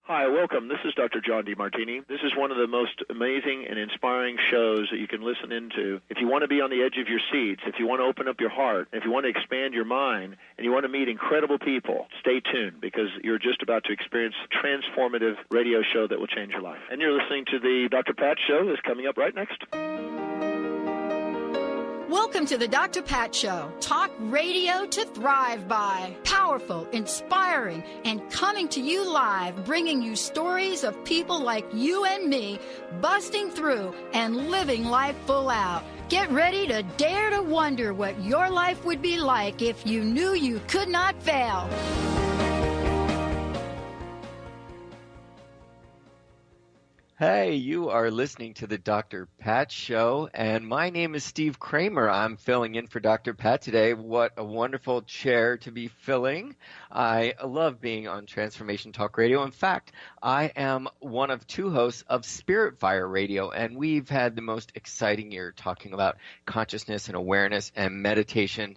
Hi, welcome. This is Dr. John DeMartini. This is one of the most amazing and inspiring shows that you can listen into. If you want to be on the edge of your seats, if you want to open up your heart, if you want to expand your mind, and you want to meet incredible people, stay tuned because you're just about to experience a transformative radio show that will change your life. And you're listening to the Dr. Pat Show that's coming up right next. Welcome to the Dr. Pat Show. Talk radio to thrive by. Powerful, inspiring, and coming to you live, bringing you stories of people like you and me busting through and living life full out. Get ready to dare to wonder what your life would be like if you knew you could not fail. Hey, you are listening to the Dr. Pat Show, and my name is Steve Kramer. I'm filling in for Dr. Pat today. What a wonderful chair to be filling. I love being on Transformation Talk Radio. In fact, I am one of two hosts of Spirit Fire Radio, and we've had the most exciting year talking about consciousness and awareness and meditation.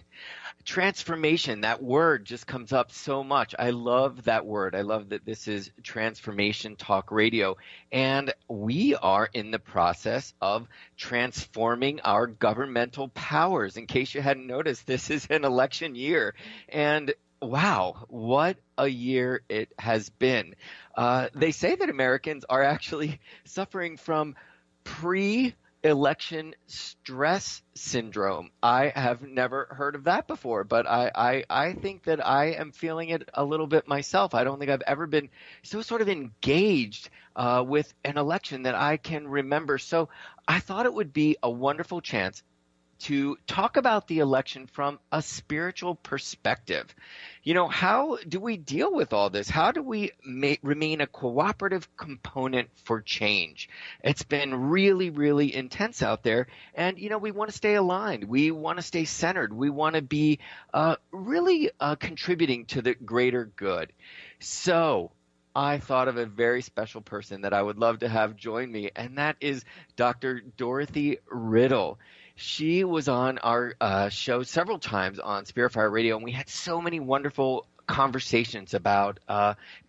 Transformation, that word just comes up so much. I love that word. I love that this is Transformation Talk Radio. And we are in the process of transforming our governmental powers. In case you hadn't noticed, this is an election year. And wow, what a year it has been. They say that Americans are actually suffering from pre-election stress syndrome. I have never heard of that before, but I think that I am feeling it a little bit myself. I don't think I've ever been so sort of engaged with an election that I can remember. So I thought it would be a wonderful chance to talk about the election from a spiritual perspective. You know, how do we deal with all this? How do we remain a cooperative component for change? It's been really, really intense out there. And, you know, we want to stay aligned. We want to stay centered. We want to be really contributing to the greater good. So I thought of a very special person that I would love to have join me, and that is Dr. Dorothy Riddle. She was on our show several times on Spirit Fire Radio, and we had so many wonderful conversations about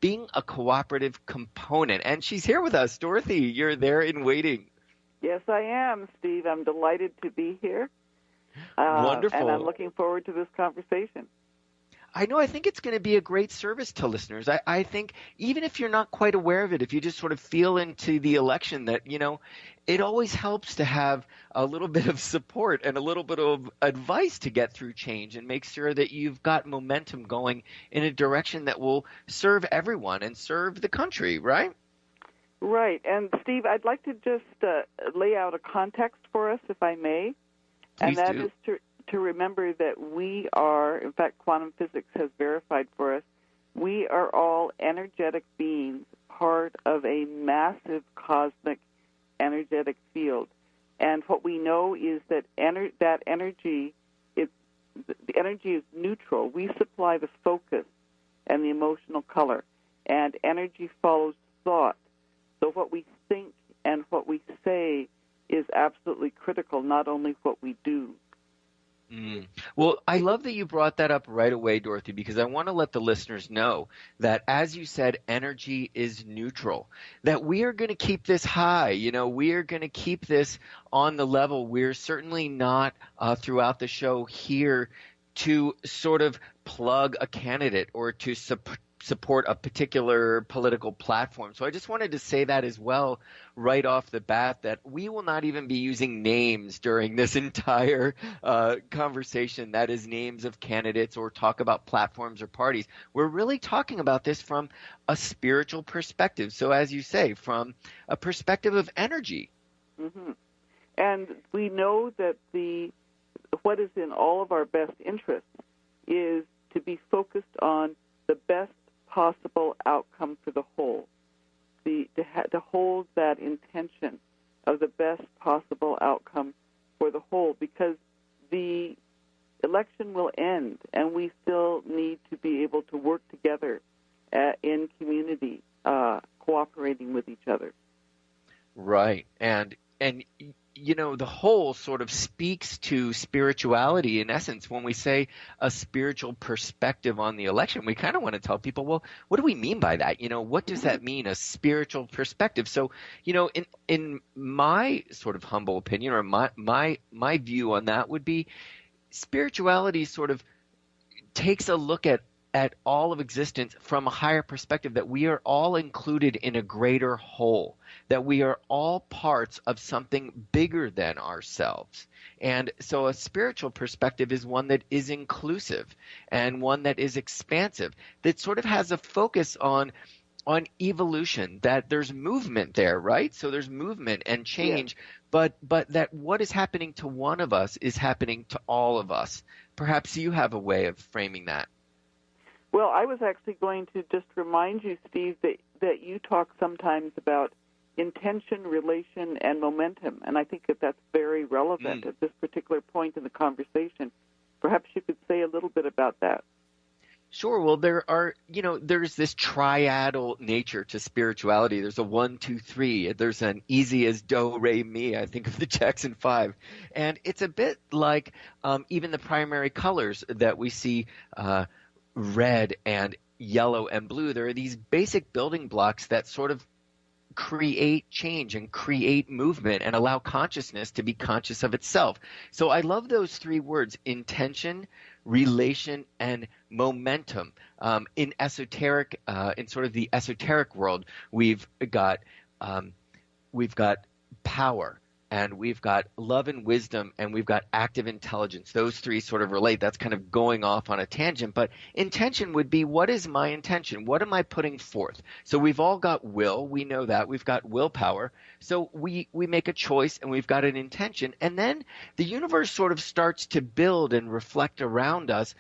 being a cooperative component. And she's here with us. Dorothy, you're there in waiting. Yes, I am, Steve. I'm delighted to be here. Wonderful. And I'm looking forward to this conversation. I know. I think it's going to be a great service to listeners. I think even if you're not quite aware of it, if you just sort of feel into the election that, you know, it always helps to have a little bit of support and a little bit of advice to get through change and make sure that you've got momentum going in a direction that will serve everyone and serve the country, right? Right. And, Steve, I'd like to just lay out a context for us, if I may. Please and that do. is to remember that we are, in fact, quantum physics has verified for us, we are all energetic beings, part of a massive cosmic energetic field. And what we know is that that energy, the energy is neutral. We supply the focus and the emotional color, and energy follows thought. So what we think and what we say is absolutely critical, not only what we do. Well, I love that you brought that up right away, Dorothy, because I want to let the listeners know that, as you said, energy is neutral, that we are going to keep this high. You know, we are going to keep this on the level. We're certainly not throughout the show here to sort of plug a candidate or to support a particular political platform. So I just wanted to say that as well right off the bat, that we will not even be using names during this entire conversation, that is names of candidates or talk about platforms or parties. We're really talking about this from a spiritual perspective. So as you say, from a perspective of energy. Mm-hmm. And we know that what is in all of our best interests is to be focused on the best possible outcome for the whole, to hold that intention of the best possible outcome for the whole, because the election will end, and we still need to be able to work together in community, cooperating with each other. Right, and the whole sort of speaks to spirituality in essence. When we say a spiritual perspective on the election, we kind of want to tell people, well, what do we mean by that? What does that mean, a spiritual perspective? So, in my sort of humble opinion, or my view on that would be, spirituality sort of takes a look at all of existence from a higher perspective, that we are all included in a greater whole, that we are all parts of something bigger than ourselves. And so a spiritual perspective is one that is inclusive and one that is expansive, that sort of has a focus on evolution, that there's movement there, right? So there's movement and change, but that what is happening to one of us is happening to all of us. Perhaps you have a way of framing that. Well, I was actually going to just remind you, Steve, that you talk sometimes about intention, relation, and momentum, and I think that that's very relevant at this particular point in the conversation. Perhaps you could say a little bit about that. Sure. Well, there's this triadal nature to spirituality. There's a 1, 2, 3. There's an easy as do, re, mi. I think of the Jackson 5. And it's a bit like even the primary colors that we see, red and yellow and blue. There are these basic building blocks that sort of create change and create movement and allow consciousness to be conscious of itself. So I love those 3 words: intention, relation, and momentum. In esoteric, in sort of the esoteric world, we've got power, and we've got love and wisdom, and we've got active intelligence. Those 3 sort of relate. That's kind of going off on a tangent. But intention would be, what is my intention? What am I putting forth? So we've all got will. We know that. We've got willpower. So we make a choice, and we've got an intention. And then the universe sort of starts to build and reflect around us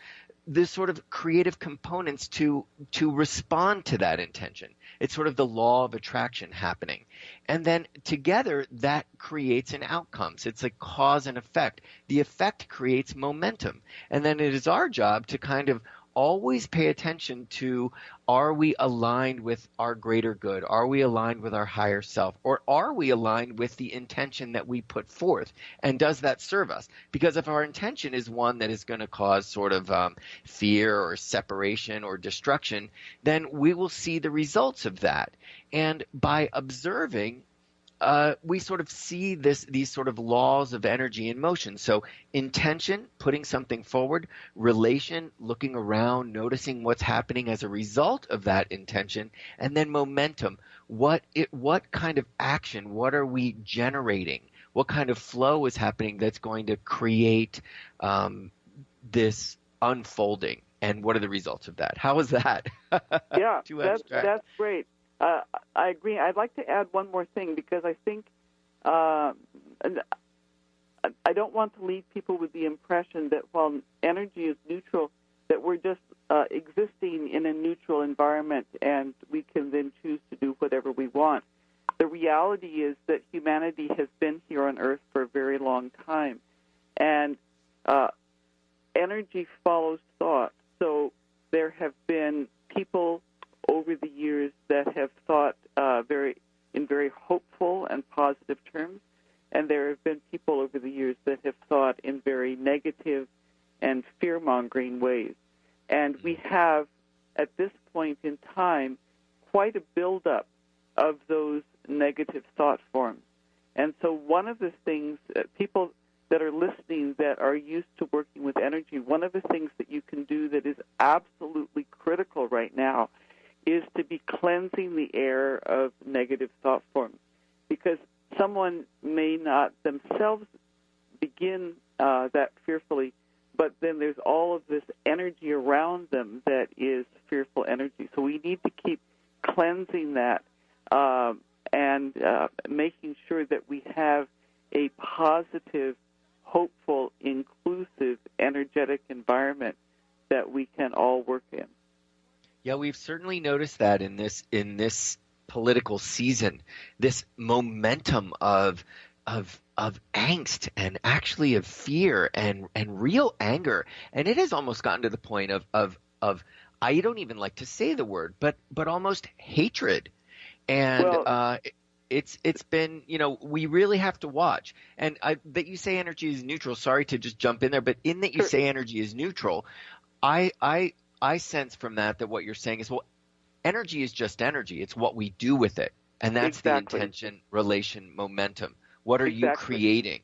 the sort of creative components to respond to that intention. It's sort of the law of attraction happening. And then together that creates an outcome. So it's like cause and effect. The effect creates momentum. And then it is our job to kind of always pay attention to, are we aligned with our greater good? Are we aligned with our higher self? Or are we aligned with the intention that we put forth? And does that serve us? Because if our intention is one that is going to cause sort of fear or separation or destruction, then we will see the results of that. And by observing, we sort of see these sort of laws of energy in motion. So intention, putting something forward; relation, looking around, noticing what's happening as a result of that intention; and then momentum. What kind of action? What are we generating? What kind of flow is happening that's going to create this unfolding? And what are the results of that? How is that? Yeah, that's great. I agree. I'd like to add one more thing, because I think I don't want to leave people with the impression that while energy is neutral, that we're just existing in a neutral environment and we can then choose to do whatever we want. The reality is that humanity has been here on Earth for a very long time, and energy follows thought. So there have been people over the years that have thought in very hopeful and positive terms, and there have been people over the years that have thought in very negative and fear-mongering ways. And we have, at this point in time, quite a buildup of those negative thought forms. And so one of the things, people that are listening that are used to working with energy, one of the things that you can do that is absolutely critical right now is to be cleansing the air of negative thought forms, because someone may not themselves begin that fearfully, but then there's all of this energy around them that is fearful energy. So we need to keep cleansing that and making sure that we have a positive, hopeful, inclusive, energetic environment that we can all work in. Yeah, we've certainly noticed that in this political season, this momentum of angst and actually of fear and real anger, and it has almost gotten to the point of I don't even like to say the word, but almost hatred, and it's been, we really have to watch. And that you say energy is neutral, sorry to just jump in there, but in that you say energy is neutral, I sense from that what you're saying is, well, energy is just energy. It's what we do with it. And that's the intention, relation, momentum. What are you creating?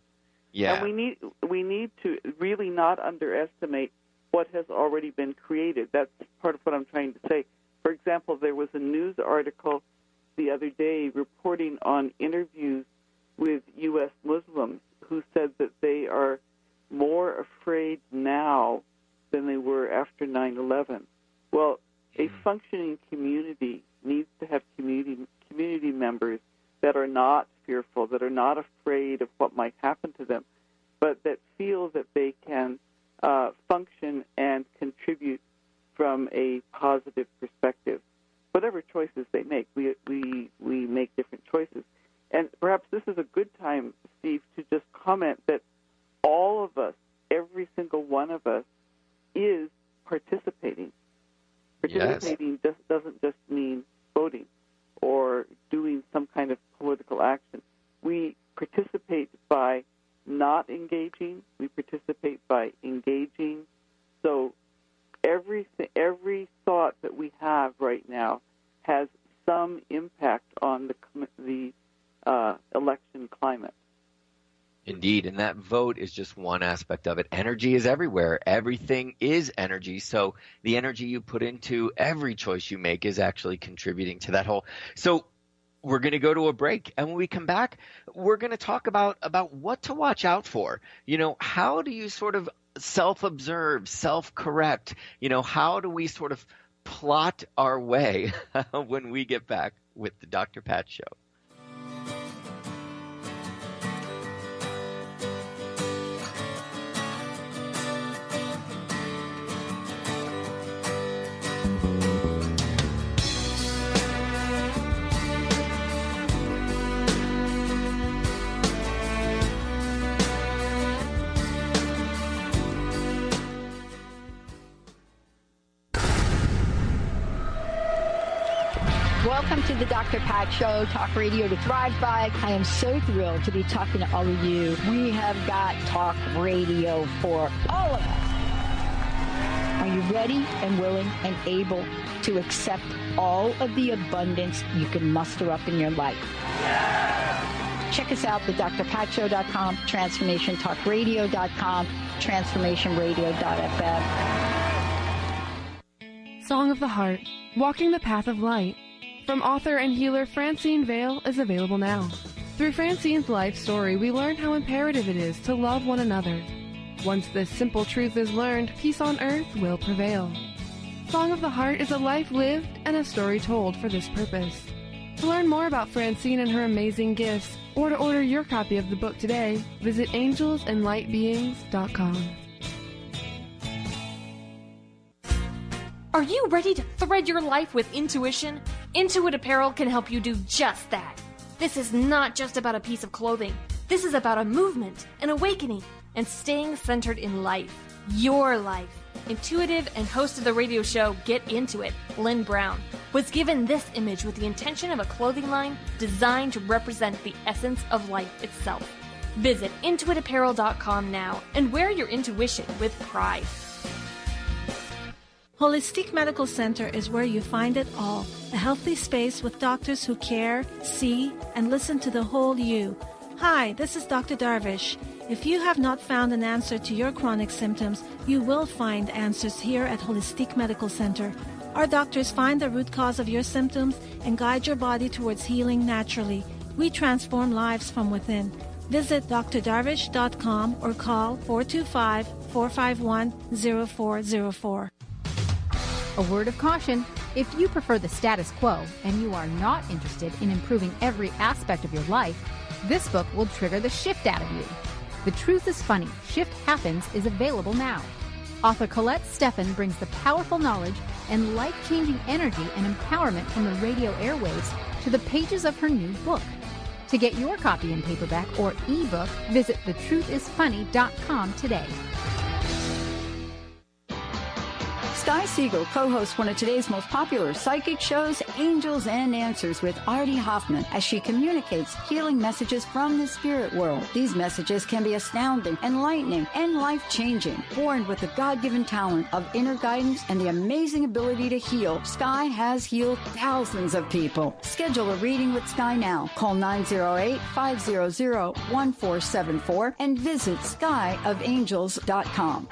Yeah. And we need to really not underestimate what has already been created. That's part of what I'm trying to say. For example, there was a news article the other day reporting on interviews with U.S. Muslims who said that they are more afraid now than they were after 9/11. Well, a functioning community needs to have community members that are not fearful, that are not afraid of what might happen to them, but that feel that they can function and contribute from a positive perspective. Whatever choices they make, we make different choices. And perhaps this is a good time, Steve, to just comment that all of us, every single one of us, is participating. Participating doesn't just mean voting or doing some kind of political action. We participate by not engaging. We participate by engaging. So every thought that we have right now has some impact on the election climate. Indeed, and that vote is just one aspect of it. Energy is everywhere. Everything is energy. So the energy you put into every choice you make is actually contributing to that whole. So we're going to go to a break, and when we come back, we're going to talk about what to watch out for. How do you sort of self-observe, self-correct? How do we sort of plot our way when we get back with the Dr. Pat Show? Welcome to the Dr. Pat Show, talk radio to thrive by. I am so thrilled to be talking to all of you. We have got talk radio for all of us. Are you ready and willing and able to accept all of the abundance you can muster up in your life? Yeah! Check us out, thedrpatshow.com, transformationtalkradio.com, transformationradio.fm. Song of the Heart, Walking the Path of Light, from author and healer Francine Vale, is available now. Through Francine's life story, we learn how imperative it is to love one another. Once this simple truth is learned, peace on earth will prevail. Song of the Heart is a life lived and a story told for this purpose. To learn more about Francine and her amazing gifts, or to order your copy of the book today, visit angelsandlightbeings.com. Are you ready to thread your life with intuition? Intuit Apparel can help you do just that. This is not just about a piece of clothing. This is about a movement, an awakening, and staying centered in life. Your life. Intuitive and host of the radio show Get Into It, Lynn Brown, was given this image with the intention of a clothing line designed to represent the essence of life itself. Visit intuitapparel.com now and wear your intuition with pride. Holistic Medical Center is where you find it all. A healthy space with doctors who care, see, and listen to the whole you. Hi, this is Dr. Darvish. If you have not found an answer to your chronic symptoms, you will find answers here at Holistic Medical Center. Our doctors find the root cause of your symptoms and guide your body towards healing naturally. We transform lives from within. Visit drdarvish.com or call 425-451-0404. A word of caution, if you prefer the status quo and you are not interested in improving every aspect of your life, this book will trigger the shift out of you. The Truth is Funny, Shift Happens is available now. Author Colette Steffen brings the powerful knowledge and life-changing energy and empowerment from the radio airwaves to the pages of her new book. To get your copy in paperback or ebook, visit thetruthisfunny.com today. Sky Siegel co-hosts one of today's most popular psychic shows, Angels and Answers with Artie Hoffman, as she communicates healing messages from the spirit world. These messages can be astounding, enlightening, and life-changing. Born with the God-given talent of inner guidance and the amazing ability to heal, Sky has healed thousands of people. Schedule a reading with Sky now. Call 908-500-1474 and visit skyofangels.com.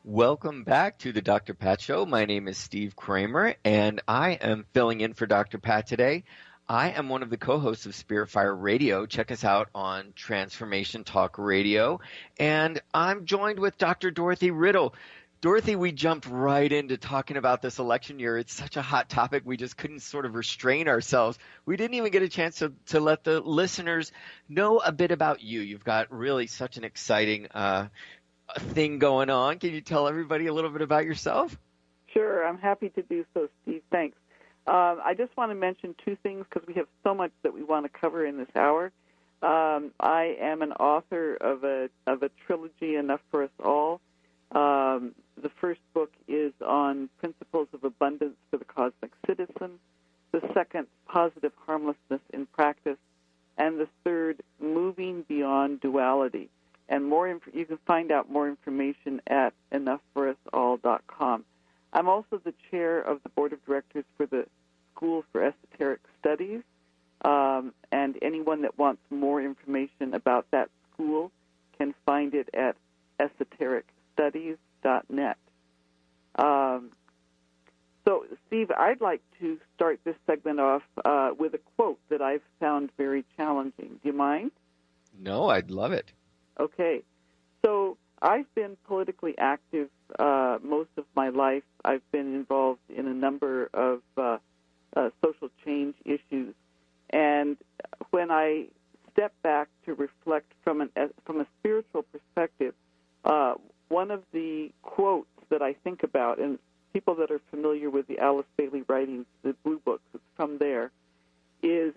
Welcome back to the Dr. Pat Show. My name is Steve Kramer, and I am filling in for Dr. Pat today. I am one of the co-hosts of Spirit Fire Radio. Check us out on Transformation Talk Radio. And I'm joined with Dr. Dorothy Riddle. Dorothy, we jumped right into talking about this election year. It's such a hot topic. We just couldn't sort of restrain ourselves. We didn't even get a chance to let the listeners know a bit about you. You've got really such an exciting thing going on. Can you tell everybody a little bit about yourself? Sure, I'm happy to do so, Steve. Thanks. I just want to mention two things because we have so much that we want to cover in this hour. I am an author of a trilogy, Enough for Us All. The first book is on principles of abundance for the cosmic citizen. The second, positive harmlessness in practice. And the third, moving beyond duality. And you can find out more information at enoughforusall.com. I'm also the chair of the board of directors for the School for Esoteric Studies, and anyone that wants more information about that school can find it at esotericstudies.net. So, Steve, I'd like to start this segment off with a quote that I've found very challenging. Do you mind? No, I'd love it. Okay. So I've been politically active most of my life. I've been involved in a number of social change issues. And when I step back to reflect from a spiritual perspective, one of the quotes that I think about, and people that are familiar with the Alice Bailey writings, the Blue Books, it's from there, is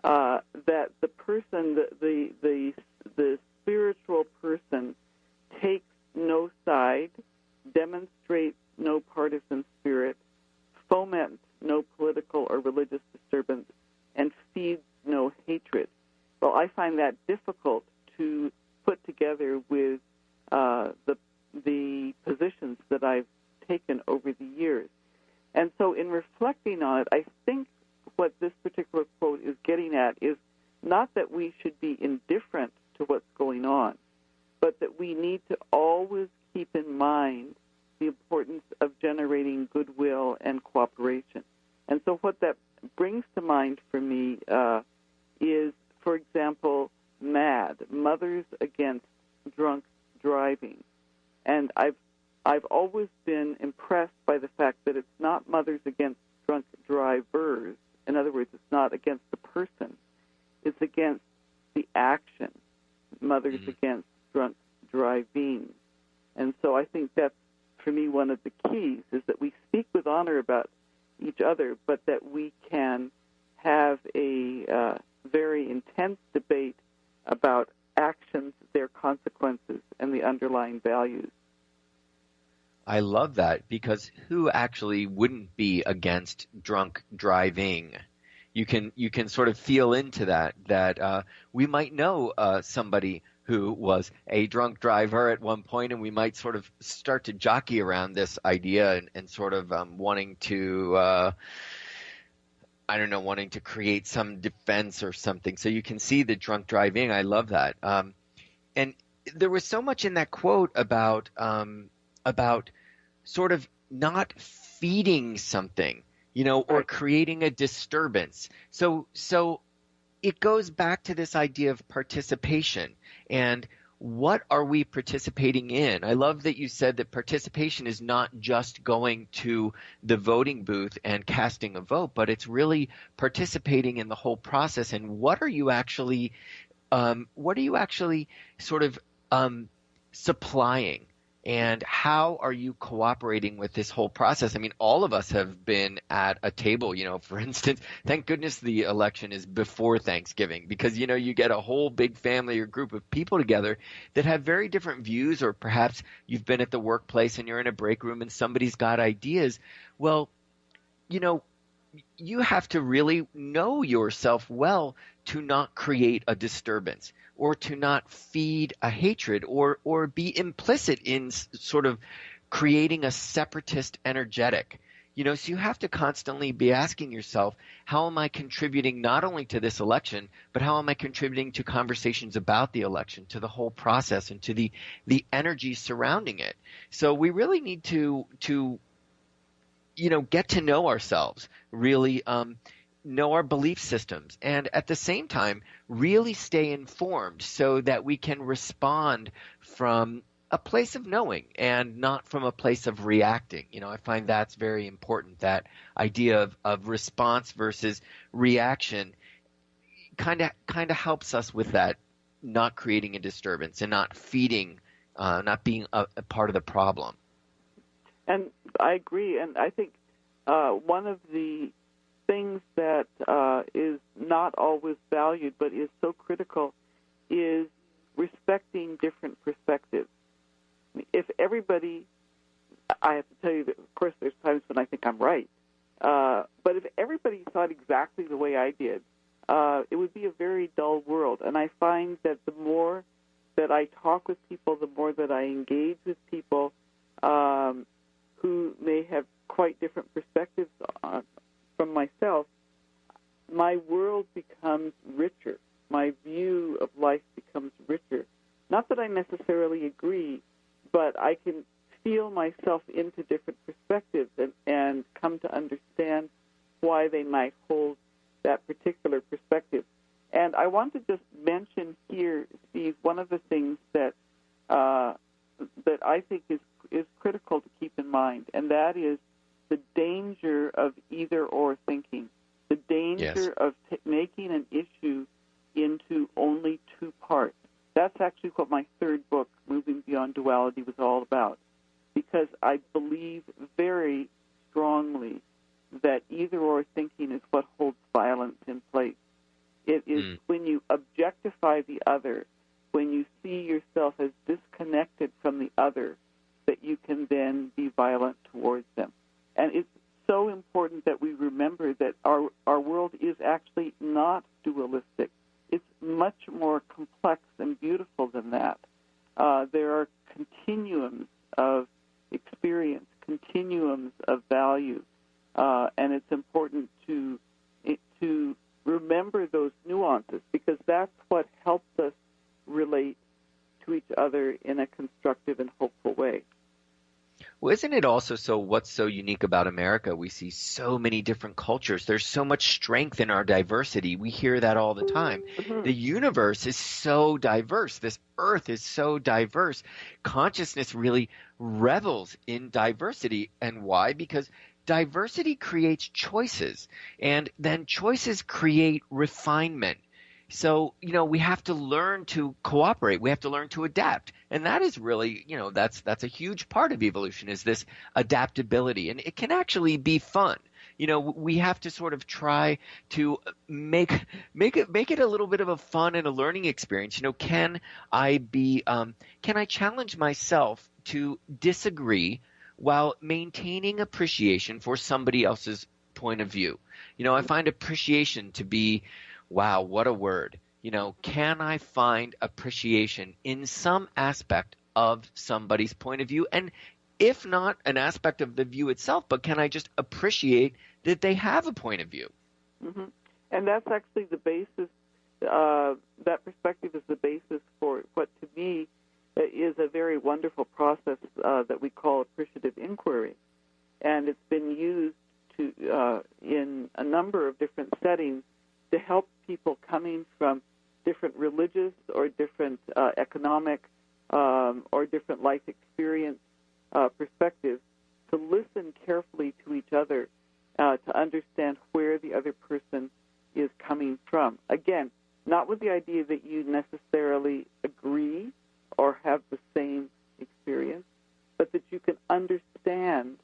that the person, the spiritual person, takes no side, demonstrates no partisan spirit, foments no political or religious disturbance, and feeds no hatred. Well, I find that difficult to put together with the positions that I've taken over the years. And so in reflecting on it, I think what this particular quote is getting at is not that we should be indifferent to what's going on, but that we need to always keep in mind the importance of generating goodwill and cooperation. And so what that brings to mind for me is, for example, MAD, Mothers Against Drunk Driving. And I've always been impressed by the fact that it's not mothers against drunk drivers. In other words, it's not against the person. It's against the action. Mothers against drunk driving. And so I think that's, for me, one of the keys, is that we speak with honor about each other, but that we can have a very intense debate about actions, their consequences, and the underlying values. I love that, because who actually wouldn't be against drunk driving? You can sort of feel into that we might know somebody who was a drunk driver at one point, and we might sort of start to jockey around this idea and sort of wanting to wanting to create some defense or something. So you can see the drunk driving. I love that. And there was so much in that quote about sort of not feeding something, or creating a disturbance. So it goes back to this idea of participation and what are we participating in? I love that you said that participation is not just going to the voting booth and casting a vote, but it's really participating in the whole process. And what are you actually sort of supplying? And how are you cooperating with this whole process? I mean, all of us have been at a table, for instance, thank goodness the election is before Thanksgiving, because, you get a whole big family or group of people together that have very different views, or perhaps you've been at the workplace and you're in a break room and somebody's got ideas. Well, you have to really know yourself well to not create a disturbance, or to not feed a hatred, or be implicit in sort of creating a separatist energetic. So you have to constantly be asking yourself, how am I contributing not only to this election, but how am I contributing to conversations about the election, to the whole process, and to the energy surrounding it? So we really need to get to know ourselves, really know our belief systems, and at the same time really stay informed so that we can respond from a place of knowing and not from a place of reacting. I find that's very important, that idea of response versus reaction kind of helps us with that, not creating a disturbance and not feeding, not being a part of the problem. And I agree, and I think one of the things that is not always valued but is so critical is respecting different perspectives. If everybody, I have to tell you that, of course, there's times when I think I'm right, but if everybody thought exactly the way I did, it would be a very dull world. And I find that the more that I talk with people, the more that I engage with people who may have quite different perspectives from myself, my world becomes richer. My view of life becomes richer. Not that I necessarily agree, but I can feel myself into different perspectives and come to understand why they might hold that particular perspective. And I want to just mention here, Steve, one of the things that I think is critical to keep in mind, and that is the danger of either-or thinking, the danger of making an issue into only two parts. That's actually what my third book, Moving Beyond Duality, was all about, because I believe very strongly that either-or thinking is what holds violence in place. It is when you objectify the other, when you see yourself as disconnected from the other, that you can then be violent towards them. And it's so important that we remember that our world is actually not dualistic. It's much more complex and beautiful than that. There are continuums of experience, continuums of value, and it's important to remember those nuances, because that's what helps us relate to each other in a constructive and hopeful way. Well, isn't it also what's so unique about America? We see so many different cultures. There's so much strength in our diversity. We hear that all the time. Mm-hmm. The universe is so diverse. This earth is so diverse. Consciousness really revels in diversity. And why? Because diversity creates choices, and then choices create refinement. So, we have to learn to cooperate. We have to learn to adapt. And that is really, that's a huge part of evolution, is this adaptability. And it can actually be fun. We have to sort of try to make it a little bit of a fun and a learning experience. Can I challenge myself to disagree while maintaining appreciation for somebody else's point of view? I find appreciation to be, wow, what a word. Can I find appreciation in some aspect of somebody's point of view? And if not an aspect of the view itself, but can I just appreciate that they have a point of view? Mm-hmm. And that's actually the basis, that perspective is the basis for what to me is a very wonderful process that we call appreciative inquiry. And it's been used in a number of different settings to help people coming from different religious or different economic or different life experience perspectives to listen carefully to each other, to understand where the other person is coming from. Again, not with the idea that you necessarily agree or have the same experience, but that you can understand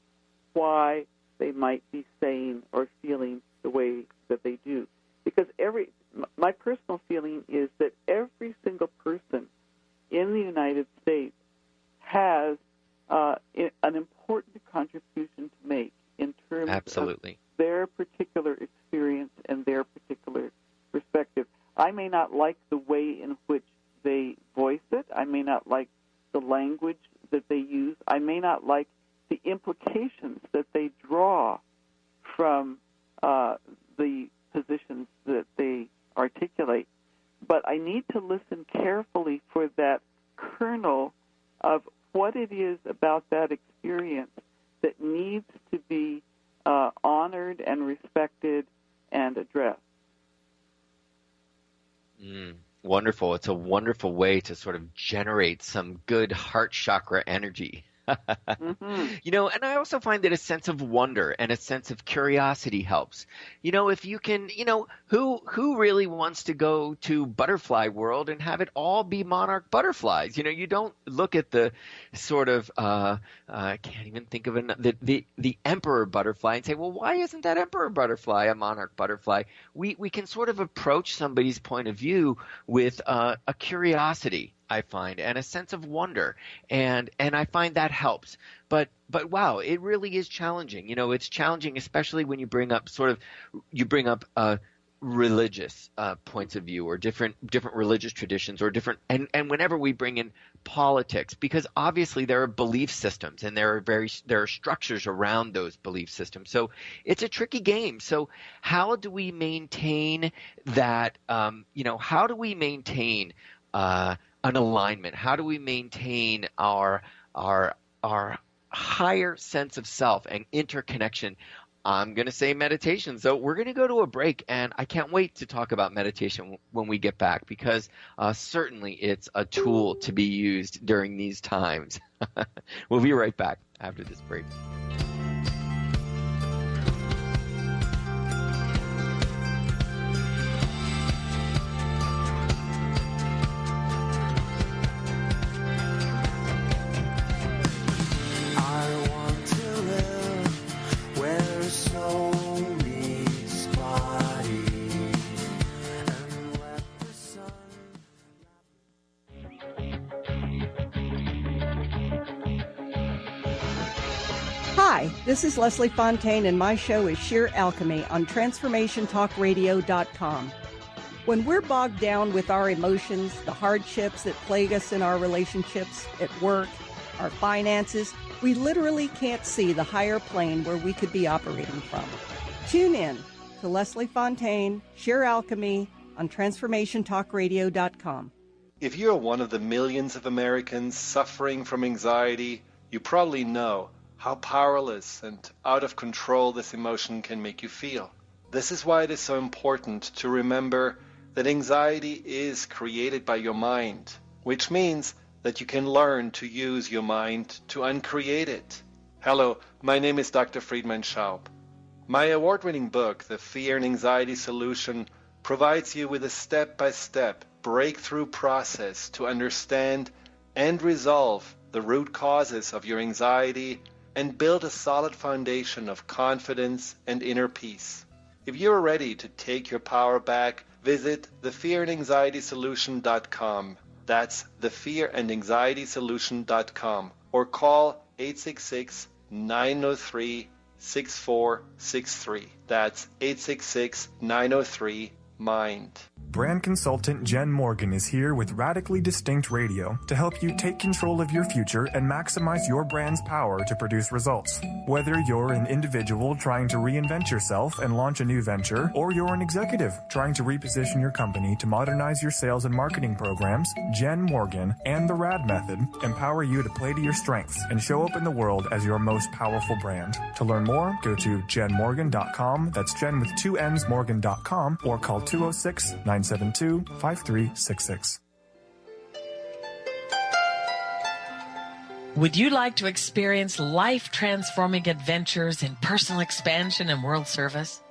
why they might be saying or feeling the way that they do. Because my personal feeling is that every single person in the United States has an important contribution to make in terms Absolutely. of their particular experience and their particular perspective. I may not like the way in which they voice it. I may not like the language that they use. I may not like the implications that they draw from the positions that they articulate. But I need to listen carefully for that kernel of what it is about that experience that needs to be honored and respected and addressed. Wonderful. It's a wonderful way to sort of generate some good heart chakra energy. You know, and I also find that a sense of wonder and a sense of curiosity helps. You know, if you can, you know, who really wants to go to butterfly world and have it all be monarch butterflies? You know, you don't look at the sort of I can't even think of the emperor butterfly and say, well, why isn't that emperor butterfly a monarch butterfly? We can sort of approach somebody's point of view with a curiosity, I find, and a sense of wonder, and I find that helps. But wow, it really is challenging. You know, it's challenging, especially when you bring up religious points of view or different religious traditions or different and whenever we bring in politics, because obviously there are belief systems and there are structures around those belief systems. So it's a tricky game. So how do we maintain that? How do we maintain an alignment? How do we maintain our higher sense of self and interconnection? I'm going to say meditation. So we're going to go to a break, and I can't wait to talk about meditation when we get back, because certainly it's a tool to be used during these times. We'll be right back after this break. Hi, this is Leslie Fontaine, and my show is Sheer Alchemy on TransformationTalkRadio.com. When we're bogged down with our emotions, the hardships that plague us in our relationships, at work, our finances, we literally can't see the higher plane where we could be operating from. Tune in to Leslie Fontaine, Sheer Alchemy on TransformationTalkRadio.com. If you're one of the millions of Americans suffering from anxiety, you probably know how powerless and out of control this emotion can make you feel. This is why it is so important to remember that anxiety is created by your mind, which means that you can learn to use your mind to uncreate it. Hello, my name is Dr. Friedman Schaub. My award-winning book, The Fear and Anxiety Solution, provides you with a step-by-step breakthrough process to understand and resolve the root causes of your anxiety and build a solid foundation of confidence and inner peace. If you're ready to take your power back, visit thefearandanxietysolution.com. That's thefearandanxietysolution.com, or call 866-903-6463. That's 866-903-MIND. Brand consultant Jen Morgan is here with Radically Distinct Radio to help you take control of your future and maximize your brand's power to produce results. Whether you're an individual trying to reinvent yourself and launch a new venture, or you're an executive trying to reposition your company to modernize your sales and marketing programs, Jen Morgan and the RAD method empower you to play to your strengths and show up in the world as your most powerful brand. To learn more, go to jenmorgan.com. That's Jen with 2 N's, Morgan.com, or call 206-972-5366. Would you like to experience life-transforming adventures in personal expansion and world service?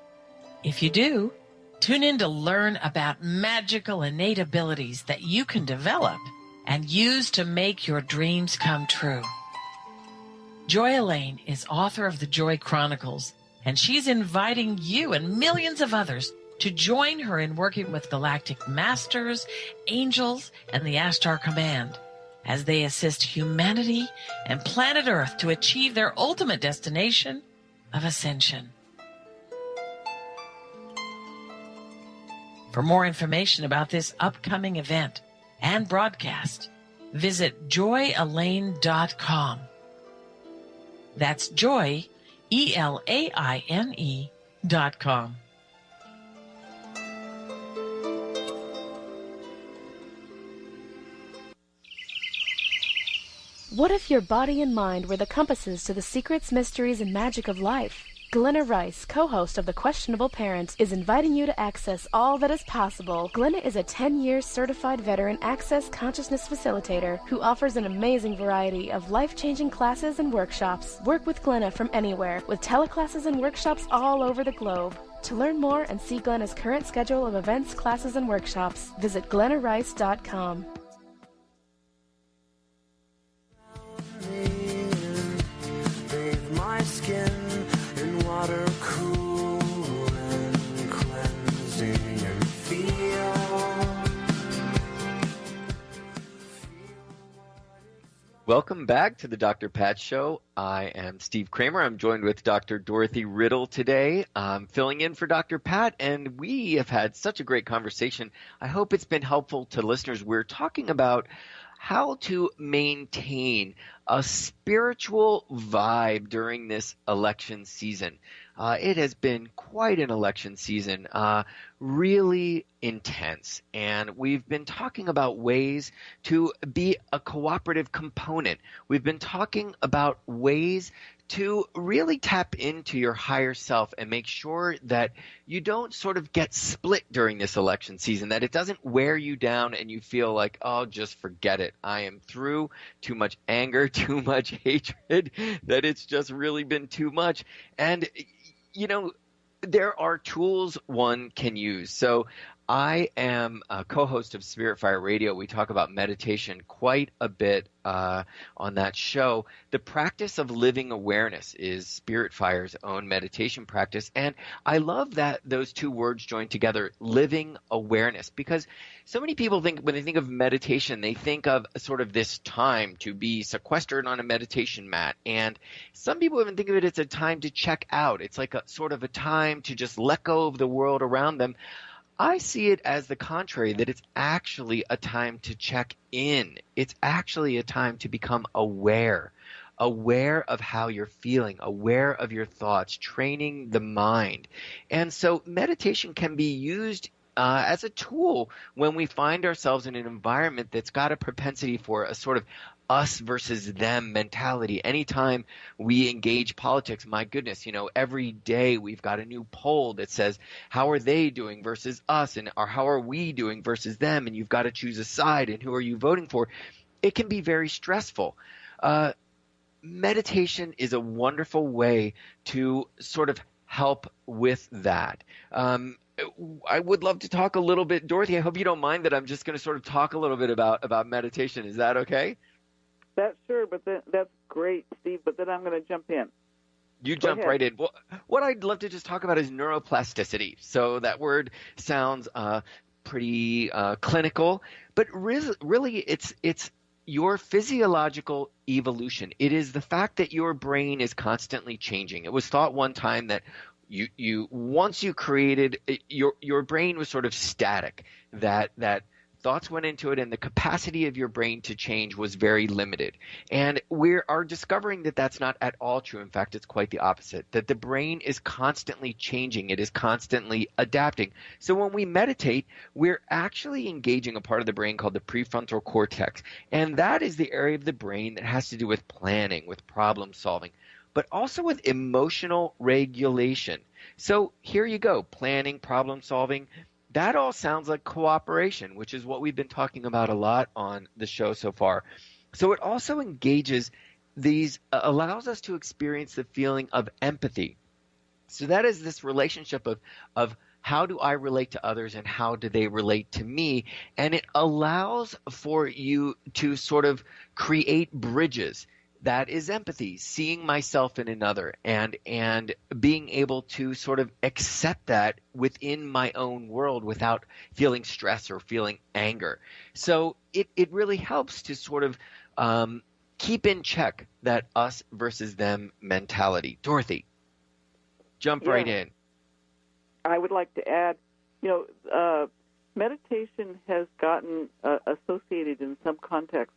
If you do, tune in to learn about magical innate abilities that you can develop and use to make your dreams come true. Joy Elaine is author of the Joy Chronicles, and she's inviting you and millions of others to join her in working with galactic masters, angels, and the Ashtar Command as they assist humanity and planet Earth to achieve their ultimate destination of ascension. For more information about this upcoming event and broadcast, visit joyelaine.com. That's joy, ELAINE.com. What if your body and mind were the compasses to the secrets, mysteries, and magic of life? Glenna Rice, co-host of The Questionable Parents, is inviting you to access all that is possible. Glenna is a 10-year certified veteran access consciousness facilitator who offers an amazing variety of life-changing classes and workshops. Work with Glenna from anywhere, with teleclasses and workshops all over the globe. To learn more and see Glenna's current schedule of events, classes, and workshops, visit glennarice.com. My skin in water cool and cleansing and feel. Welcome back to the Dr. Pat Show. I am Steve Kramer. I'm joined with Dr. Dorothy Riddle today. I'm filling in for Dr. Pat, and we have had such a great conversation. I hope it's been helpful to listeners. We're talking about how to maintain a spiritual vibe during this election season. It has been quite an election season, really intense. And we've been talking about ways to be a cooperative component. We've been talking about ways to really tap into your higher self and make sure that you don't sort of get split during this election season, that it doesn't wear you down and you feel like, oh, just forget it. I am through too much anger, too much hatred, that it's just really been too much. And, you know, there are tools one can use. So I am a co-host of Spirit Fire Radio. We talk about meditation quite a bit on that show. The practice of living awareness is Spirit Fire's own meditation practice. And I love that those two words join together, living awareness, because so many people think when they think of meditation, they think of sort of this time to be sequestered on a meditation mat. And some people even think of it as a time to check out. It's like a sort of a time to just let go of the world around them. I see it as the contrary, that it's actually a time to check in. It's actually a time to become aware of how you're feeling, aware of your thoughts, training the mind. And so meditation can be used as a tool when we find ourselves in an environment that's got a propensity for a sort of us versus them mentality. Anytime we engage politics, my goodness, you know, every day we've got a new poll that says, how are they doing versus us, or how are we doing versus them? And you've got to choose a side, and who are you voting for? It can be very stressful. Meditation is a wonderful way to sort of help with that. I would love to talk a little bit, Dorothy, I hope you don't mind that I'm just going to sort of talk a little bit about meditation. Is that okay? That's sure, but that's great, Steve. But then I'm going to jump in. You jump right in. Well, what I'd love to just talk about is neuroplasticity. So that word sounds pretty clinical, but really it's your physiological evolution. It is the fact that your brain is constantly changing. It was thought one time that you once you created your brain was sort of static, that thoughts went into it and the capacity of your brain to change was very limited. And we are discovering that that's not at all true. In fact, it's quite the opposite, that the brain is constantly changing. It is constantly adapting. So when we meditate, we're actually engaging a part of the brain called the prefrontal cortex. And that is the area of the brain that has to do with planning, with problem solving, but also with emotional regulation. So here you go, planning, problem solving. That all sounds like cooperation, which is what we've been talking about a lot on the show so far. So it also engages allows us to experience the feeling of empathy. So that is this relationship of how do I relate to others and how do they relate to me? And it allows for you to sort of create bridges that is empathy, seeing myself in another and being able to sort of accept that within my own world without feeling stress or feeling anger. So it really helps to sort of keep in check that us versus them mentality. Dorothy, jump right in. I would like to add, meditation has gotten associated in some contexts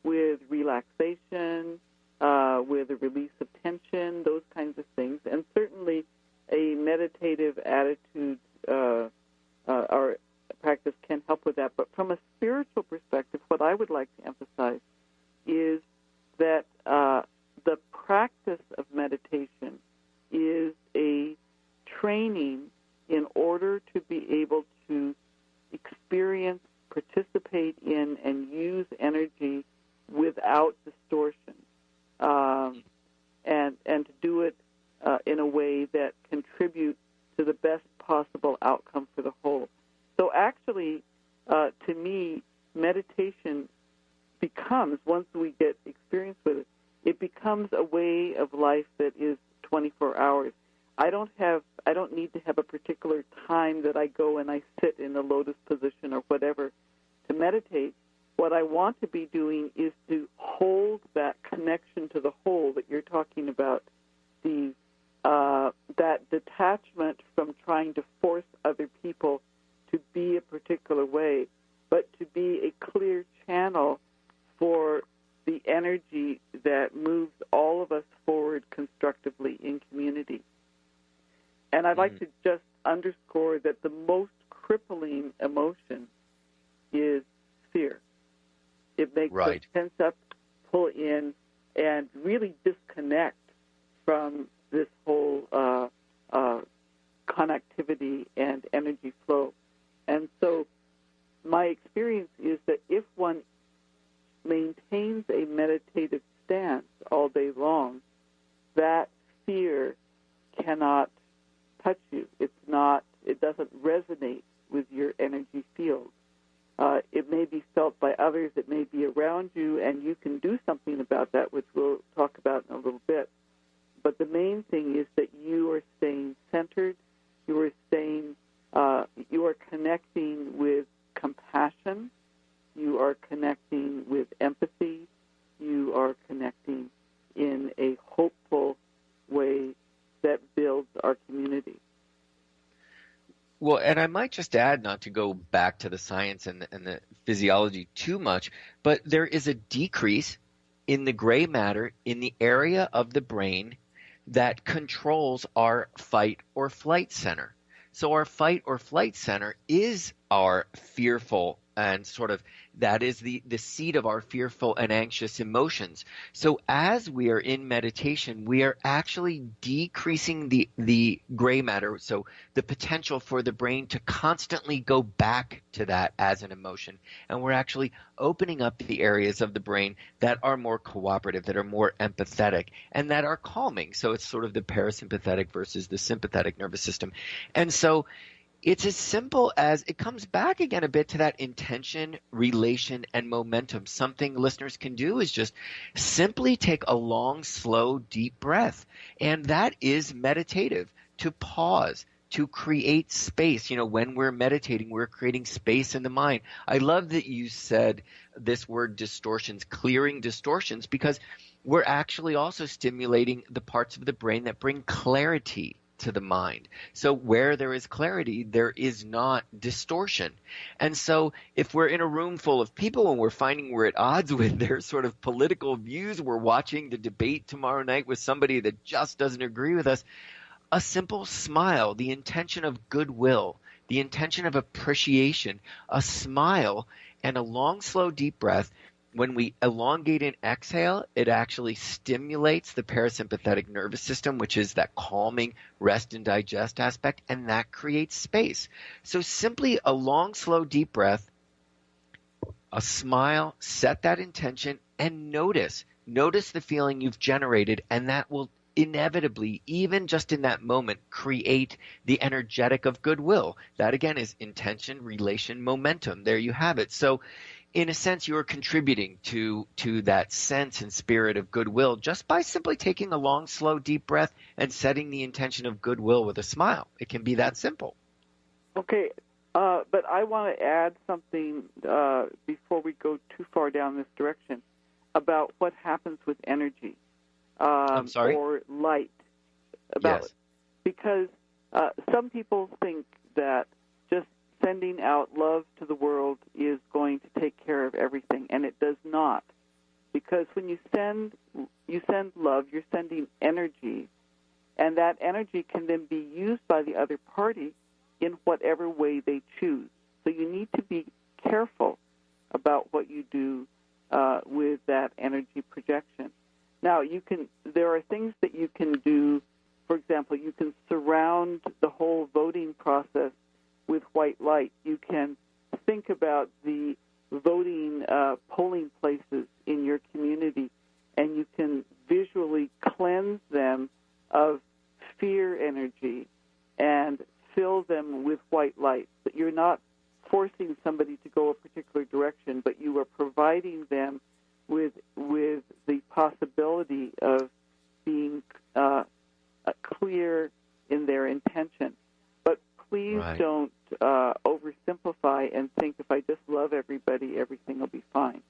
with relaxation, with a release of tension, those kinds of things. And certainly a meditative attitude or practice can help with that. But from a spiritual perspective, what I would like to emphasize is that the practice of meditation is a training in order to be able to experience, participate in, and use energy without distortion, and to do it in a way that contributes to the best possible outcome for the whole. So actually, to me, meditation becomes, once we get experience with it, it becomes a way of life that is 24 hours. I don't need to have a particular time that I go and I sit in the lotus position or whatever to meditate. What I want to be doing is to hold that connection to the whole that you're talking about, Steve, that detachment from trying to force other people to be a particular way, but to be a clear channel for the energy that moves all of us forward constructively in community. And I'd like to just underscore that the most crippling emotion is fear. It makes us tense up, pull in, and really disconnect from this whole connectivity and energy flow. And so my experience is that if one maintains a meditative stance all day long, that fear cannot touch you. It doesn't resonate with your energy field. It may be felt by others, it may be around you, and you can do something about that, which we'll talk about in a little bit. But the main thing is that you are staying centered, you are connecting with compassion, you are connecting with empathy, you are connecting in a hopeful way that builds our community. Well, and I might just add, not to go back to the science and the physiology too much, but there is a decrease in the gray matter in the area of the brain that controls our fight or flight center. So our fight or flight center is our fearful and sort of that is the seat of our fearful and anxious emotions. So as we are in meditation, we are actually decreasing the gray matter, so the potential for the brain to constantly go back to that as an emotion. And we're actually opening up the areas of the brain that are more cooperative, that are more empathetic, and that are calming. So it's sort of the parasympathetic versus the sympathetic nervous system. And so it's as simple as it comes back again a bit to that intention, relation, and momentum. Something listeners can do is just simply take a long, slow, deep breath. And that is meditative, to pause, to create space. When we're meditating, we're creating space in the mind. I love that you said this word distortions, clearing distortions, because we're actually also stimulating the parts of the brain that bring clarity to the mind. So where there is clarity, there is not distortion. And so if we're in a room full of people and we're finding we're at odds with their sort of political views, we're watching the debate tomorrow night with somebody that just doesn't agree with us, a simple smile, the intention of goodwill, the intention of appreciation, a smile, and a long, slow, deep breath. When we elongate and exhale, it actually stimulates the parasympathetic nervous system, which is that calming rest and digest aspect, and that creates space. So simply a long, slow, deep breath, a smile, set that intention, and notice the feeling you've generated, and that will inevitably, even just in that moment, create the energetic of goodwill. That, again, is intention, relation, momentum. There you have it. So in a sense, you're contributing to that sense and spirit of goodwill just by simply taking a long, slow, deep breath and setting the intention of goodwill with a smile. It can be that simple. Okay, but I want to add something before we go too far down this direction about what happens with energy. I'm sorry? Or light. Yes. Because some people think that just sending out love to the world is going to take care of everything, and it does not. Because when you send love, you're sending energy, and that energy can then be used by the other party in whatever way they choose. So you need to be careful about what you do with that energy projection. Now, there are things that you can do. For example, you can surround the whole voting process with white light. You can think about the voting polling places in your community, and you can visually cleanse them of fear energy and fill them with white light. But you're not forcing somebody to go a particular direction, but you are providing them with the possibility of being clear in their intention. But please don't oversimplify and think if I just love everybody, everything will be fine.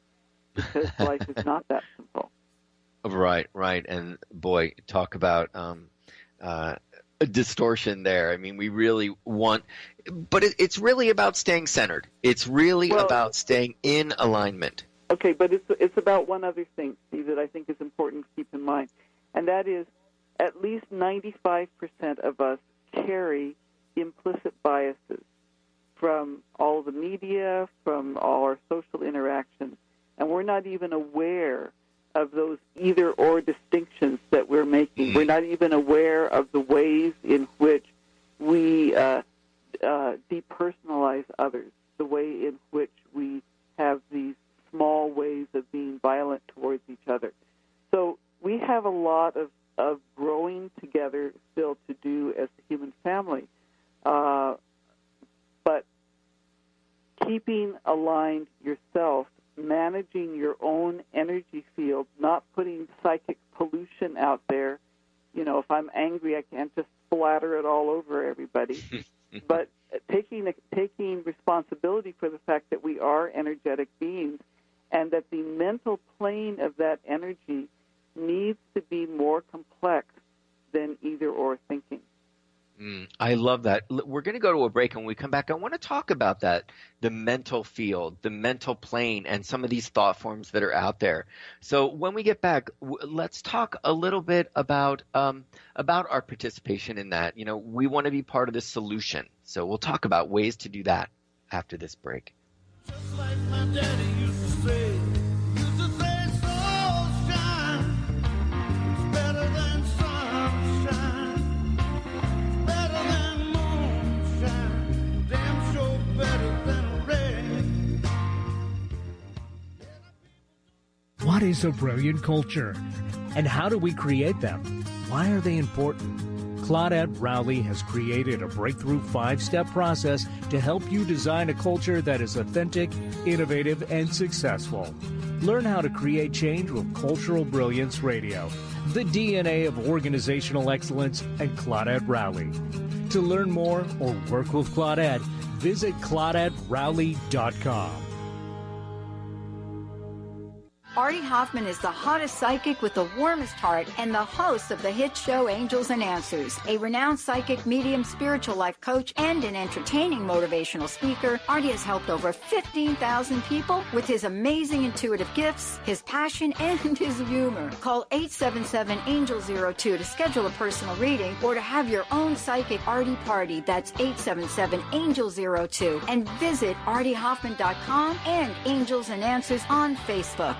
Because life is not that simple. Right. And boy, talk about a distortion there. I mean, we really want, but it's really about staying centered. It's really about staying in alignment. Okay, but it's about one other thing, Steve, that I think is important to keep in mind, and that is at least 95% of us carry implicit biases from all the media, from all our social interactions, and we're not even aware of those either-or distinctions that we're making. We're not even aware of the ways in which we depersonalize others, the way in which we have these small ways of being violent towards each other. So we have a lot of growing together still to do as a human family. But keeping aligned yourself, managing your own energy field, not putting psychic pollution out there. You know, if I'm angry, I can't just splatter it all over everybody. But taking responsibility for the fact that we are energetic beings and that the mental plane of that energy needs to be more complex than either-or thinking. I love that. We're going to go to a break, and when we come back, I want to talk about that, the mental field, the mental plane, and some of these thought forms that are out there. So when we get back, let's talk a little bit about our participation in that. You know, we want to be part of the solution. So we'll talk about ways to do that after this break. Just like my daddy used to say, soul shine, it's better than sunshine, better than moonshine, damn sure better than rain. What is a brilliant culture? And how do we create them? Why are they important? Claudette Rowley has created a breakthrough 5-step process to help you design a culture that is authentic, innovative, and successful. Learn how to create change with Cultural Brilliance Radio, the DNA of organizational excellence, and Claudette Rowley. To learn more or work with Claudette, visit ClaudetteRowley.com. Artie Hoffman is the hottest psychic with the warmest heart and the host of the hit show Angels and Answers. A renowned psychic, medium, spiritual life coach, and an entertaining motivational speaker, Artie has helped over 15,000 people with his amazing intuitive gifts, his passion, and his humor. Call 877-ANGEL-02 to schedule a personal reading or to have your own psychic Artie party. That's 877-ANGEL-02. And visit ArtieHoffman.com and Angels and Answers on Facebook.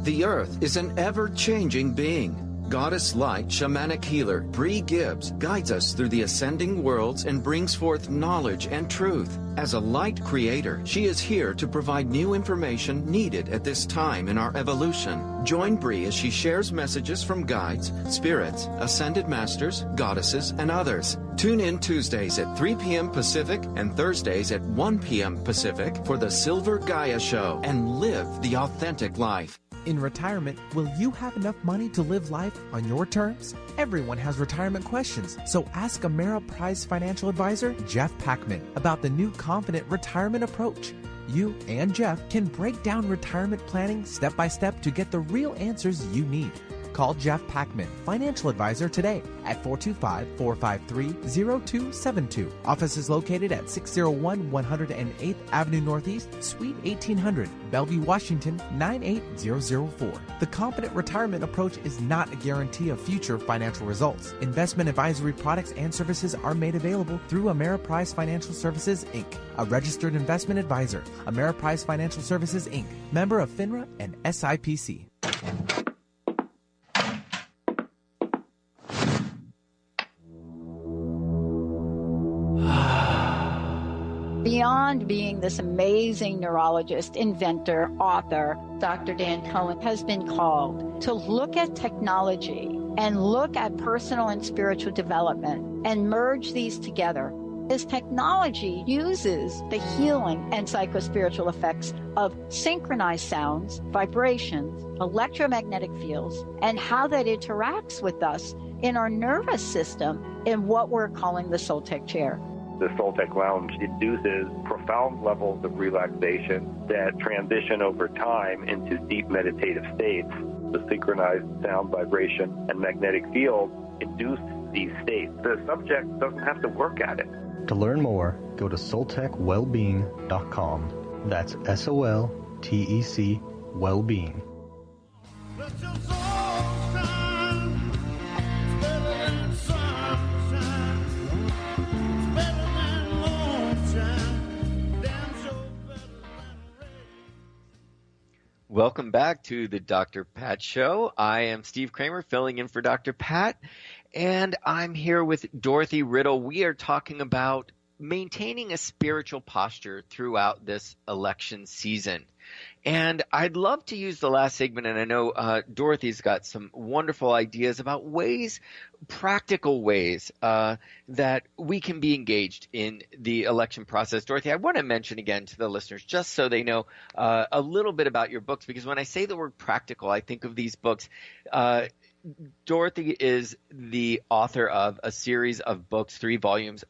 The Earth is an ever-changing being. Goddess Light Shamanic Healer Bree Gibbs guides us through the ascending worlds and brings forth knowledge and truth. As a light creator, she is here to provide new information needed at this time in our evolution. Join Bree as she shares messages from guides, spirits, ascended masters, goddesses, and others. Tune in Tuesdays at 3 p.m. Pacific and Thursdays at 1 p.m. Pacific for the Silver Gaia Show and live the authentic life. In retirement, will you have enough money to live life on your terms? Everyone has retirement questions, so ask Ameriprise financial advisor Jeff Packman about the new Confident Retirement Approach. You and Jeff can break down retirement planning step by step to get the real answers you need. Call Jeff Packman, financial advisor, today at 425-453-0272. Office is located at 601 108th Avenue Northeast, Suite 1800, Bellevue, Washington, 98004. The Confident Retirement Approach is not a guarantee of future financial results. Investment advisory products and services are made available through Ameriprise Financial Services, Inc., a registered investment advisor. Ameriprise Financial Services, Inc., member of FINRA and SIPC. Beyond being this amazing neurologist, inventor, author, Dr. Dan Cohen has been called to look at technology and look at personal and spiritual development and merge these together. His technology uses the healing and psychospiritual effects of synchronized sounds, vibrations, electromagnetic fields, and how that interacts with us in our nervous system in what we're calling the Soul Tech chair. The Soul Tech Lounge induces profound levels of relaxation that transition over time into deep meditative states. The synchronized sound, vibration, and magnetic field induce these states. The subject doesn't have to work at it. To learn more, go to soultechwellbeing.com. That's SOLTEC Wellbeing. Welcome back to the Dr. Pat Show. I am Steve Kramer, filling in for Dr. Pat, and I'm here with Dorothy Riddle. We are talking about maintaining a spiritual posture throughout this election season. And I'd love to use the last segment, and I know Dorothy's got some wonderful ideas about ways, practical ways that we can be engaged in the election process. Dorothy, I want to mention again to the listeners, just so they know a little bit about your books, because when I say the word practical, I think of these books. Dorothy is the author of a series of books, 3 volumes,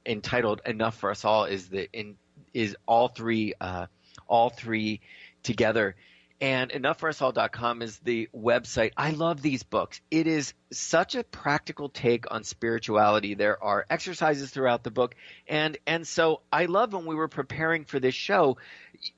entitled "Enough for Us All." Is all three together. And enoughforusall.com is the website. I love these books. It is such a practical take on spirituality. There are exercises throughout the book. And so I love when we were preparing for this show,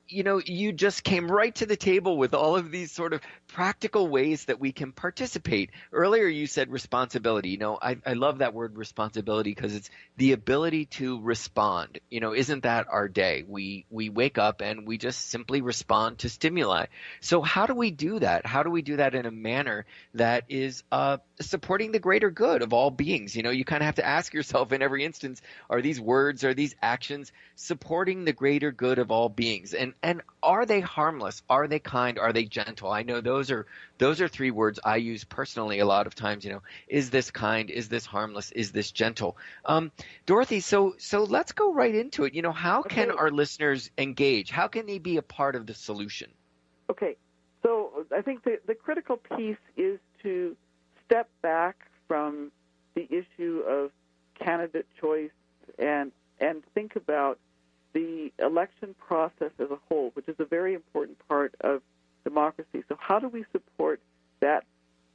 you just came right to the table with all of these sort of practical ways that we can participate. Earlier you said responsibility. I love that word responsibility because it's the ability to respond. Isn't that our day? We wake up and we just simply respond to stimuli. So how do we do that? How do we do that in a manner that is supporting the greater good of all beings? You kind of have to ask yourself in every instance, are these words, are these actions supporting the greater good of all beings? And are they harmless? Are they kind? Are they gentle? I know those are 3 words I use personally a lot of times. Is this kind? Is this harmless? Is this gentle? Dorothy, so let's go right into it. How can our listeners engage? How can they be a part of the solution? Okay, so I think the critical piece is to step back from the issue of candidate choice and think about the election process as a whole, which is a very important part of democracy. So how do we support that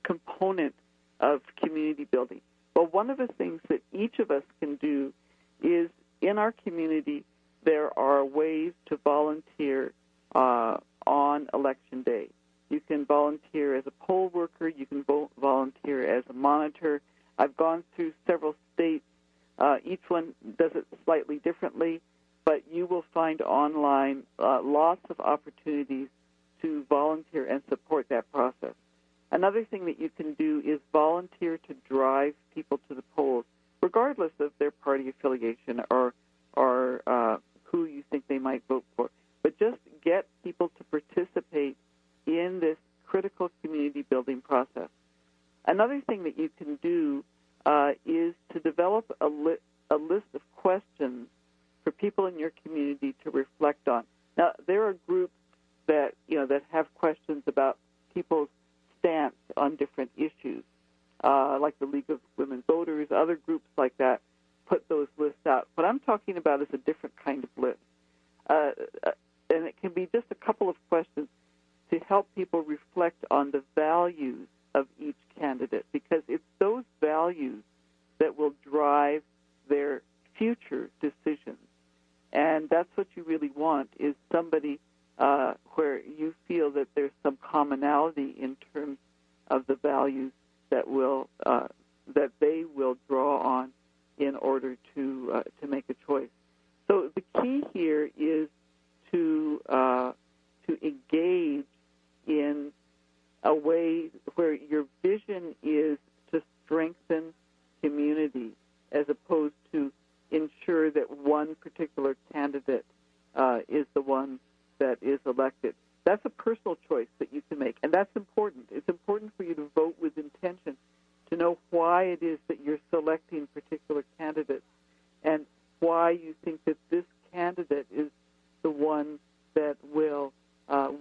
component of community building? Well, one of the things that each of us can do is, in our community, there are ways to volunteer on Election Day. You can volunteer as a poll worker. You can volunteer as a monitor. I've gone through several states. Each one does it slightly differently, but you will find online lots of opportunities to volunteer and support that process. Another thing that you can do is volunteer to drive people to the polls, regardless of their party affiliation or who you think they might vote for. But just get people to participate in this critical community building process. Another thing that you can do is to develop a list of questions for people in your community to reflect on. Now, there are groups that have questions about people's stance on different issues, like the League of Women Voters. Other groups like that put those lists out. What I'm talking about is a different kind of list, and it can be just a couple of questions to help people reflect on the values of each candidate, because it's those values that will drive their future decisions. And that's what you really want, is somebody where you feel that there's some commonality in terms of the values that they will draw on in order to make a choice. So the key here is to engage in a way where your vision is to strengthen community, as opposed to ensure that one particular candidate is the one that is elected. That's a personal choice that you can make, and that's important. It's important for you to vote with intention, to know why it is that you're selecting particular candidates and why you think that this candidate is the one that will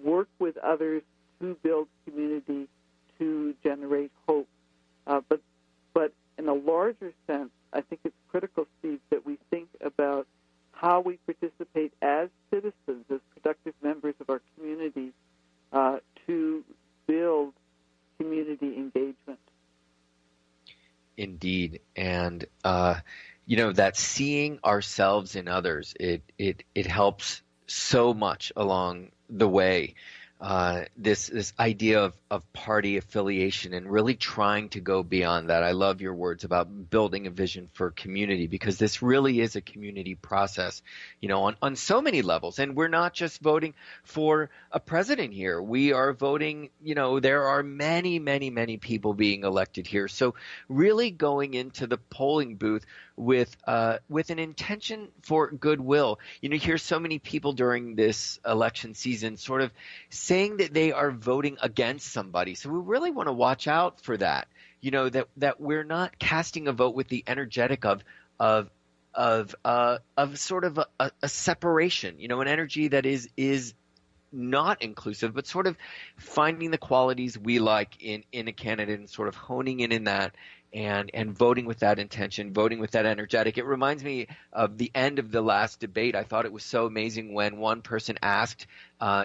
work with others to build community, to generate hope. But in a larger sense, I think it's critical, Steve, that we think about how we participate as citizens, as productive members of our communities, to build community engagement. Indeed. And, that seeing ourselves in others, it helps so much along the way. This idea of party affiliation and really trying to go beyond that. I love your words about building a vision for community, because this really is a community process, on so many levels. And we're not just voting for a president here. We are voting, there are many, many, many people being elected here. So really going into the polling booth with an intention for goodwill. You hear so many people during this election season sort of saying that they are voting against somebody. So we really want to watch out for that. That we're not casting a vote with the energetic of sort of a separation. An energy that is not inclusive, but sort of finding the qualities we like in a candidate and sort of honing in that. And voting with that intention, voting with that energetic. It reminds me of the end of the last debate. I thought it was so amazing when one person asked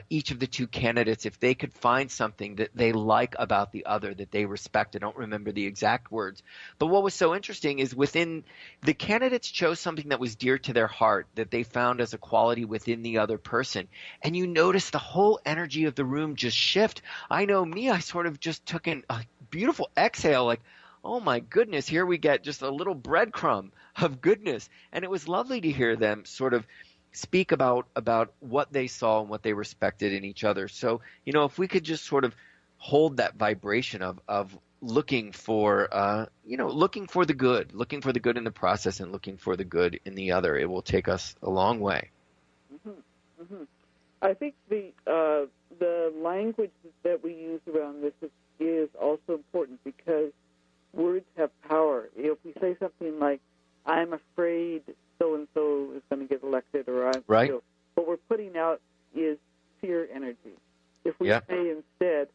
each of the two candidates if they could find something that they like about the other, that they respect. I don't remember the exact words. But what was so interesting is within the candidates chose something that was dear to their heart, that they found as a quality within the other person. And you notice the whole energy of the room just shift. I know me, I sort of just took a beautiful exhale, like, oh my goodness, here we get just a little breadcrumb of goodness. And it was lovely to hear them sort of speak about what they saw and what they respected in each other. So, if we could just sort of hold that vibration of looking for the good in the process and looking for the good in the other, it will take us a long way. Mm-hmm. Mm-hmm. I think the language that we use around this is also important, because words have power. If we say something like, I'm afraid so-and-so is going to get elected, or right. What we're putting out is fear energy. If we say instead,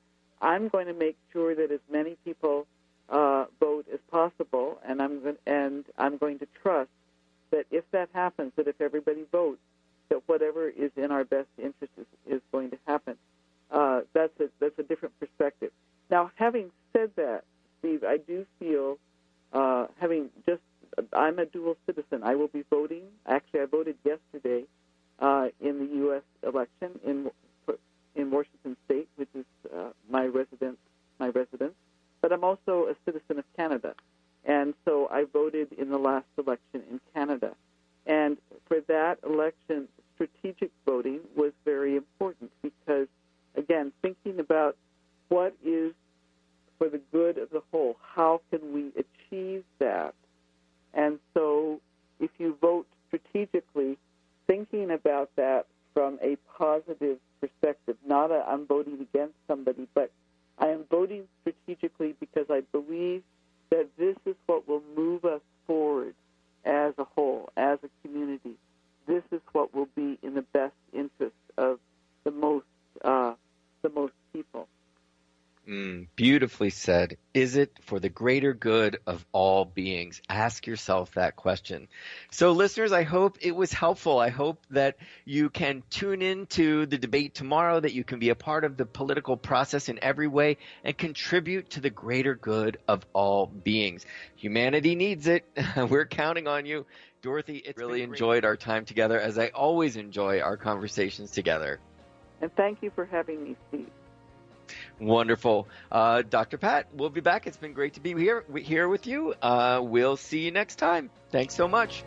I'm going to make sure that as many people vote as possible, and I'm going to trust that if that happens, that if everybody votes, that whatever is in our best interest is going to happen. That's a different perspective. Now, having said that, Steve, I do feel, I'm a dual citizen. I will be voting. Actually, I voted yesterday in the U.S. election in Washington State, which is my residence. But I'm also a citizen of Canada, and so I voted in the last election in Canada. And for that election, strategic voting was very important, because, again, thinking about what is from a positive perspective. Not I'm voting against somebody, but I am voting strategically because I believe that this is what will move us forward as a whole, as a community. This is what will be in the best interest of the most people. Beautifully said. Is it for the greater good of all beings? Ask yourself that question. So listeners, I hope it was helpful. I hope that you can tune in to the debate tomorrow, that you can be a part of the political process in every way and contribute to the greater good of all beings. Humanity needs it. We're counting on you. Dorothy, it's really enjoyed our time together, as I always enjoy our conversations together. And thank you for having me, Steve. Wonderful. Dr. Pat, we'll be back. It's been great to be here with you. We'll see you next time. Thanks so much.